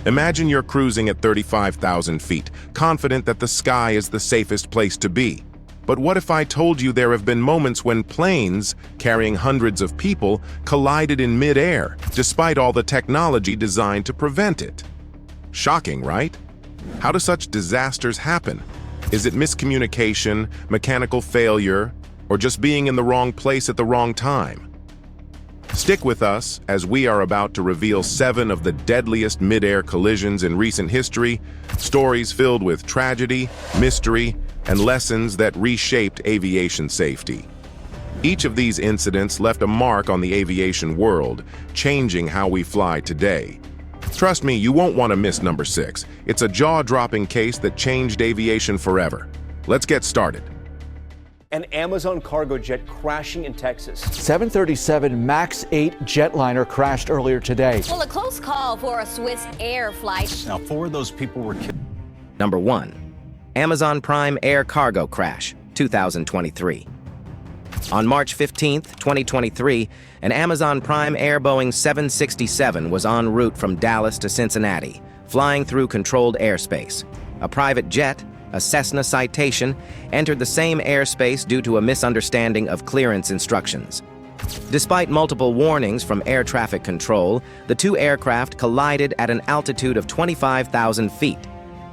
Imagine you're cruising at 35,000 feet, confident that the sky is the safest place to be. But what if I told you there have been moments when planes, carrying hundreds of people, collided in mid-air, despite all the technology designed to prevent it? Shocking, right? How do such disasters happen? Is it miscommunication, mechanical failure, or just being in the wrong place at the wrong time? Stick with us as we are about to reveal 7 of the deadliest mid-air collisions in recent history, stories filled with tragedy, mystery, and lessons that reshaped aviation safety. Each of these incidents left a mark on the aviation world, changing how we fly today. Trust me, you won't want to miss number 6. It's a jaw-dropping case that changed aviation forever. Let's get started. An Amazon cargo jet crashing in Texas. 737 MAX 8 jetliner crashed earlier today. Well, a close call for a Swiss Air flight. Now, 4 of those people were killed. Number 1. Amazon Prime Air Cargo Crash, 2023. On March 15, 2023, an Amazon Prime Air Boeing 767 was en route from Dallas to Cincinnati, flying through controlled airspace. A private jet, a Cessna Citation, entered the same airspace due to a misunderstanding of clearance instructions. Despite multiple warnings from air traffic control, the 2 aircraft collided at an altitude of 25,000 feet.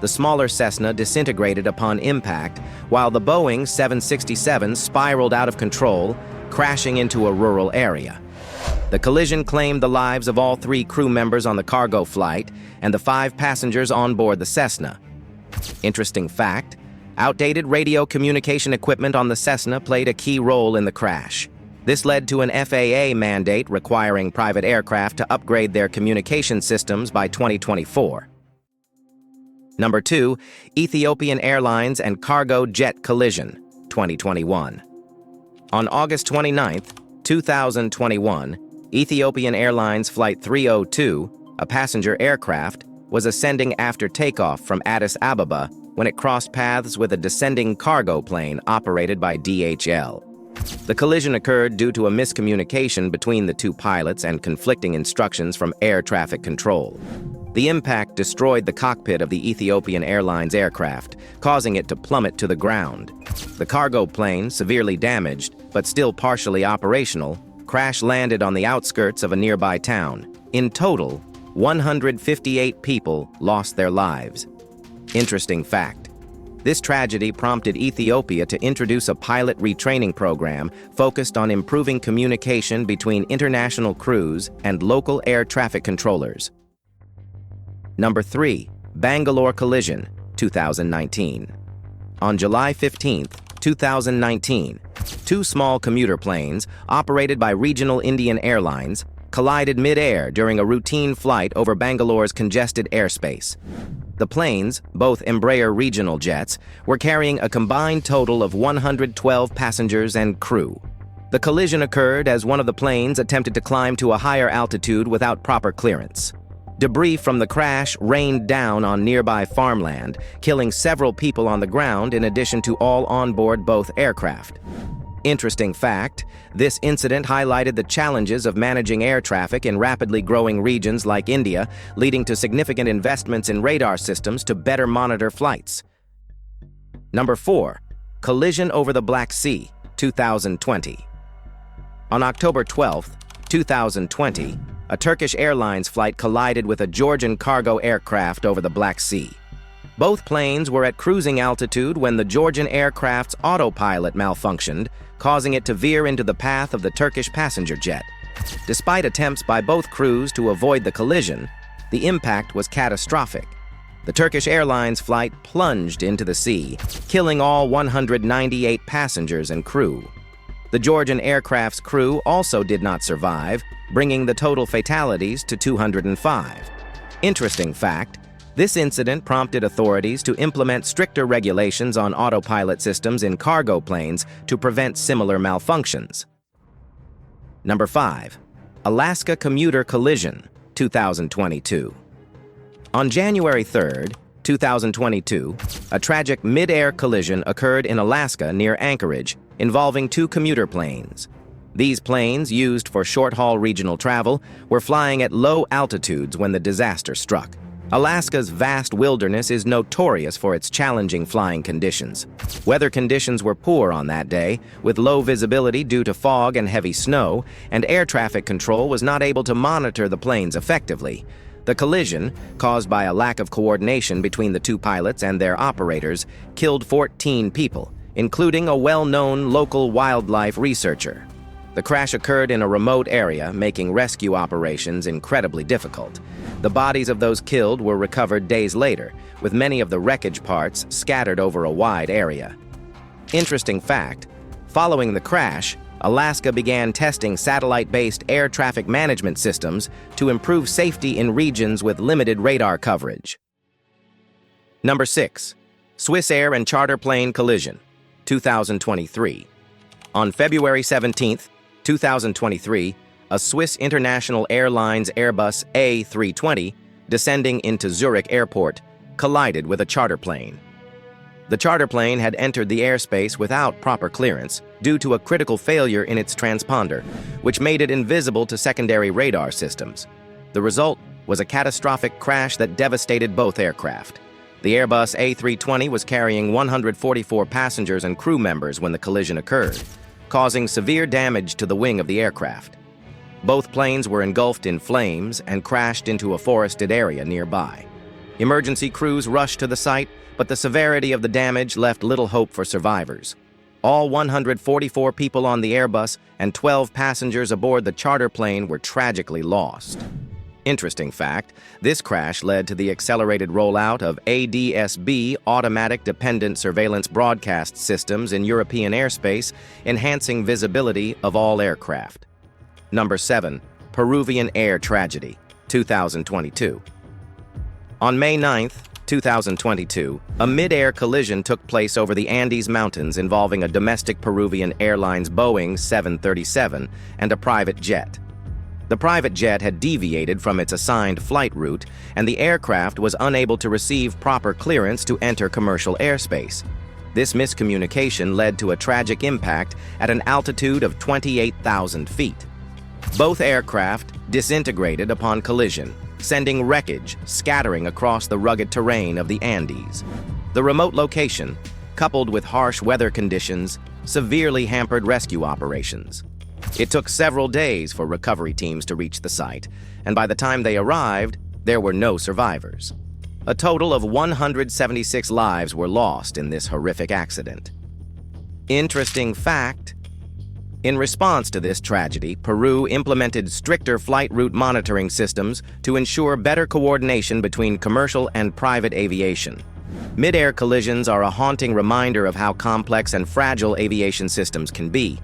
The smaller Cessna disintegrated upon impact, while the Boeing 767 spiraled out of control, crashing into a rural area. The collision claimed the lives of all 3 crew members on the cargo flight and the 5 passengers on board the Cessna. Interesting fact, outdated radio communication equipment on the Cessna played a key role in the crash. This led to an FAA mandate requiring private aircraft to upgrade their communication systems by 2024. Number 2, Ethiopian Airlines and Cargo Jet Collision, 2021. On August 29, 2021, Ethiopian Airlines Flight 302, a passenger aircraft, was ascending after takeoff from Addis Ababa when it crossed paths with a descending cargo plane operated by DHL. The collision occurred due to a miscommunication between the 2 pilots and conflicting instructions from air traffic control. The impact destroyed the cockpit of the Ethiopian Airlines aircraft, causing it to plummet to the ground. The cargo plane, severely damaged, but still partially operational, crash-landed on the outskirts of a nearby town. In total, 158 people lost their lives. Interesting fact. This tragedy prompted Ethiopia to introduce a pilot retraining program focused on improving communication between international crews and local air traffic controllers. Number 3. Bangalore Collision, 2019. On July 15, 2019, 2 small commuter planes, operated by Regional Indian Airlines, collided mid-air during a routine flight over Bangalore's congested airspace. The planes, both Embraer regional jets, were carrying a combined total of 112 passengers and crew. The collision occurred as one of the planes attempted to climb to a higher altitude without proper clearance. Debris from the crash rained down on nearby farmland, killing several people on the ground in addition to all on board both aircraft. Interesting fact, this incident highlighted the challenges of managing air traffic in rapidly growing regions like India, leading to significant investments in radar systems to better monitor flights. Number 4. Collision over the Black Sea, 2020. On October 12, 2020, a Turkish Airlines flight collided with a Georgian cargo aircraft over the Black Sea. Both planes were at cruising altitude when the Georgian aircraft's autopilot malfunctioned, causing it to veer into the path of the Turkish passenger jet. Despite attempts by both crews to avoid the collision, the impact was catastrophic. The Turkish Airlines flight plunged into the sea, killing all 198 passengers and crew. The Georgian aircraft's crew also did not survive, bringing the total fatalities to 205. Interesting fact, this incident prompted authorities to implement stricter regulations on autopilot systems in cargo planes to prevent similar malfunctions. Number 5. Alaska Commuter Collision, 2022. On January 3, 2022, a tragic mid-air collision occurred in Alaska near Anchorage, involving 2 commuter planes. These planes, used for short-haul regional travel, were flying at low altitudes when the disaster struck. Alaska's vast wilderness is notorious for its challenging flying conditions. Weather conditions were poor on that day, with low visibility due to fog and heavy snow, and air traffic control was not able to monitor the planes effectively. The collision, caused by a lack of coordination between the two pilots and their operators, killed 14 people, including a well-known local wildlife researcher. The crash occurred in a remote area, making rescue operations incredibly difficult. The bodies of those killed were recovered days later, with many of the wreckage parts scattered over a wide area. Interesting fact, following the crash, Alaska began testing satellite-based air traffic management systems to improve safety in regions with limited radar coverage. Number 6. Swiss Air and Charter Plane Collision, 2023. On February 17, 2023, a Swiss International Airlines Airbus A320, descending into Zurich Airport, collided with a charter plane. The charter plane had entered the airspace without proper clearance due to a critical failure in its transponder, which made it invisible to secondary radar systems. The result was a catastrophic crash that devastated both aircraft. The Airbus A320 was carrying 144 passengers and crew members when the collision occurred, causing severe damage to the wing of the aircraft. Both planes were engulfed in flames and crashed into a forested area nearby. Emergency crews rushed to the site, but the severity of the damage left little hope for survivors. All 144 people on the Airbus and 12 passengers aboard the charter plane were tragically lost. Interesting fact, this crash led to the accelerated rollout of ADS-B automatic dependent surveillance broadcast systems in European airspace, enhancing visibility of all aircraft. Number 7. Peruvian Air Tragedy, 2022. On May 9, 2022, a mid-air collision took place over the Andes Mountains involving a domestic Peruvian Airlines Boeing 737 and a private jet. The private jet had deviated from its assigned flight route, and the aircraft was unable to receive proper clearance to enter commercial airspace. This miscommunication led to a tragic impact at an altitude of 28,000 feet. Both aircraft disintegrated upon collision, sending wreckage scattering across the rugged terrain of the Andes. The remote location, coupled with harsh weather conditions, severely hampered rescue operations. It took several days for recovery teams to reach the site, and by the time they arrived, there were no survivors. A total of 176 lives were lost in this horrific accident. Interesting fact, in response to this tragedy, Peru implemented stricter flight route monitoring systems to ensure better coordination between commercial and private aviation. Mid-air collisions are a haunting reminder of how complex and fragile aviation systems can be.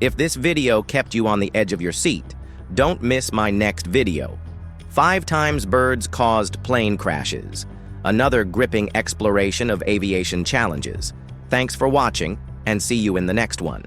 If this video kept you on the edge of your seat, don't miss my next video. 5 times birds caused plane crashes. Another gripping exploration of aviation challenges. Thanks for watching, and see you in the next one.